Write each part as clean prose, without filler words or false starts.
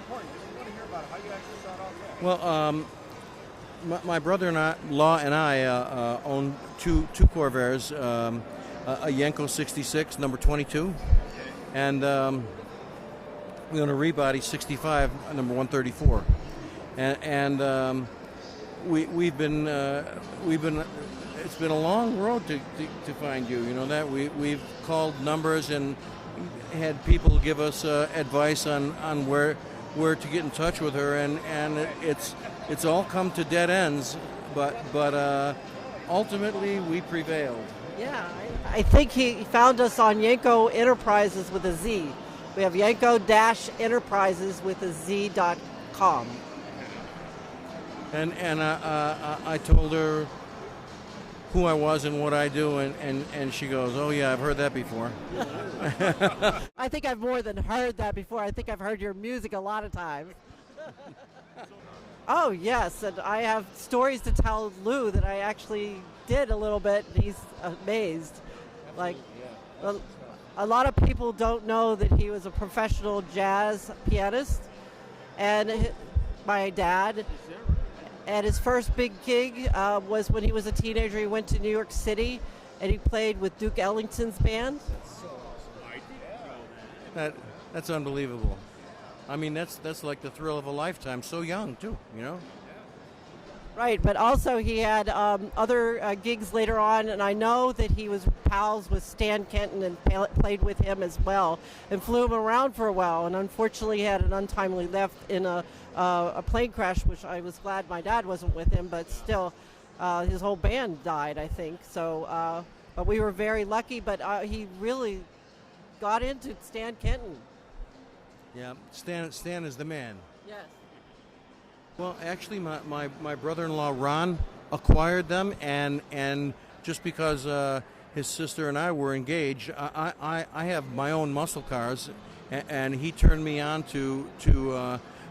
important. I want to hear about it. How you actually start off there. Well, my brother-in-law and I own two Corvairs, a Yenko 66, number 22, and we own a Rebody 65, number 134, and we've been it's been a long road to find you. You know that we've called numbers and had people give us advice on where to get in touch with her, and it's all come to dead ends, but ultimately we prevailed. Yeah, I think he found us on Yenko Enterprises with a Z. We have Yenko-Enterprises with a Z.com. And I told her who I was and what I do, and she goes, "Oh yeah, I've heard that before." I think I've more than heard that before. I think I've heard your music a lot of times. Oh yes, and I have stories to tell Lou that I actually did a little bit. And he's amazed. Like a lot of people don't know that he was a professional jazz pianist, and my dad. And his first big gig was when he was a teenager. He went to New York City, and he played with Duke Ellington's band. That's so awesome. I didn't know that. That's unbelievable. I mean, that's like the thrill of a lifetime. So young too, you know. Right, but also he had other gigs later on, and I know that he was pals with Stan Kenton and played with him as well, and flew him around for a while, and unfortunately had an untimely death in a plane crash, which I was glad my dad wasn't with him, but still, his whole band died, I think. So, but we were very lucky, but he really got into Stan Kenton. Yeah, Stan is the man. Yes. Well, actually, my brother-in-law Ron acquired them, and just because his sister and I were engaged, I have my own muscle cars, and he turned me on to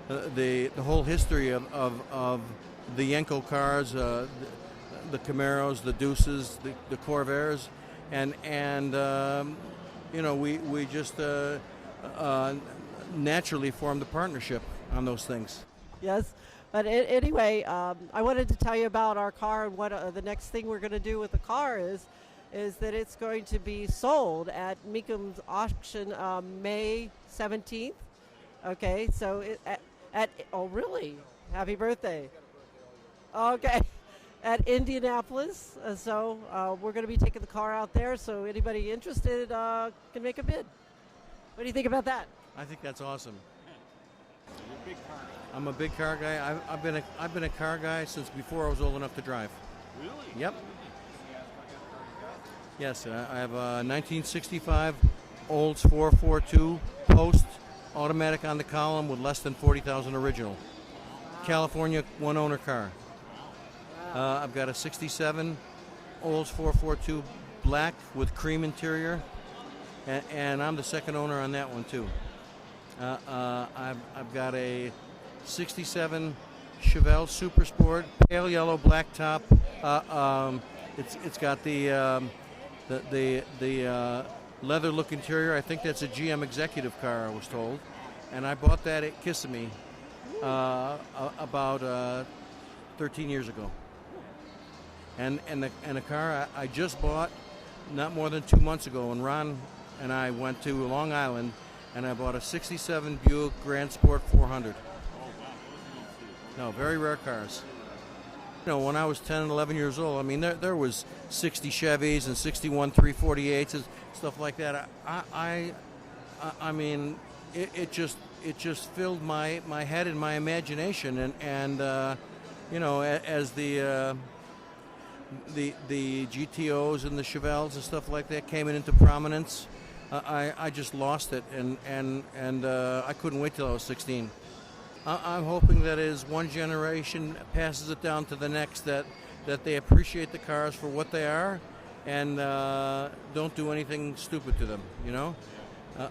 the whole history of the Yenko cars, the Camaros, the Deuces, the Corvairs, and you know, we just naturally formed a partnership on those things. Yes. But anyway, I wanted to tell you about our car, and what the next thing we're going to do with the car is that it's going to be sold at Meekum's auction May 17th. Okay, so oh really? Happy birthday. Okay, at Indianapolis. So we're going to be taking the car out there, so anybody interested can make a bid. What do you think about that? I think that's awesome. You're a big car guy. I'm a big car guy. I've been a car guy since before I was old enough to drive. Really? Yep. Yes, I have a 1965 Olds 442 Post automatic on the column with less than 40,000 original. California one-owner car. I've got a 67 Olds 442 black with cream interior, and I'm the second owner on that one too. I've got a 67 Chevelle Super Sport, pale yellow black top. It's got the leather look interior. I think that's a GM executive car, I was told, and I bought that at Kissimmee about 13 years ago. And the car I just bought not more than 2 months ago, when Ron and I went to Long Island, and I bought a 67 Buick Grand Sport 400. No, very rare cars. You know, when I was 10 and 11 years old, I mean, there was 60 Chevys and 61 348s and stuff like that. I mean, it just filled my head and my imagination, and you know, as the GTOs and the Chevelles and stuff like that came into prominence, I just lost it, and I couldn't wait till I was 16. I'm hoping that as one generation passes it down to the next, that they appreciate the cars for what they are, and don't do anything stupid to them. You know,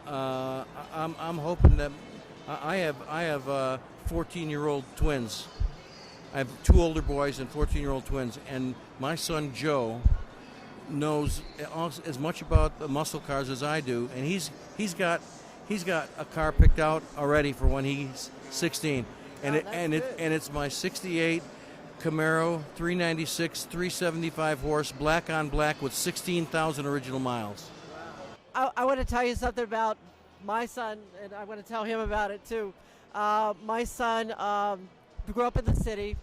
I'm hoping that I have 14-year-old twins. I have 2 older boys and 14-year-old twins, and my son Joe knows as much about the muscle cars as I do, and he's got a car picked out already for when he's 16, and it's my '68 Camaro 396 375 horse, black on black with 16,000 original miles. I want to tell you something about my son, and I want to tell him about it too. My son grew up in the city.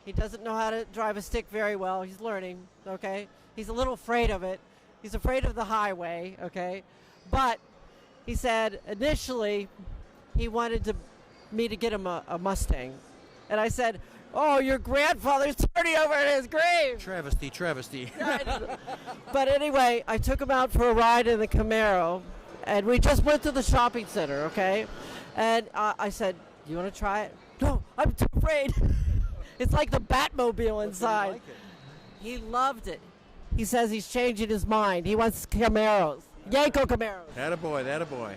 He doesn't know how to drive a stick very well. He's learning, okay? He's a little afraid of it. He's afraid of the highway, okay? But he said initially he wanted me to get him a Mustang. And I said, oh, your grandfather's turning over in his grave. Travesty. But anyway, I took him out for a ride in the Camaro, and we just went to the shopping center, okay? And I said, do you want to try it? No, I'm too afraid. It's like the Batmobile inside. He loved it. He says he's changing his mind. He wants Camaros. Yenko Camaros. That a boy.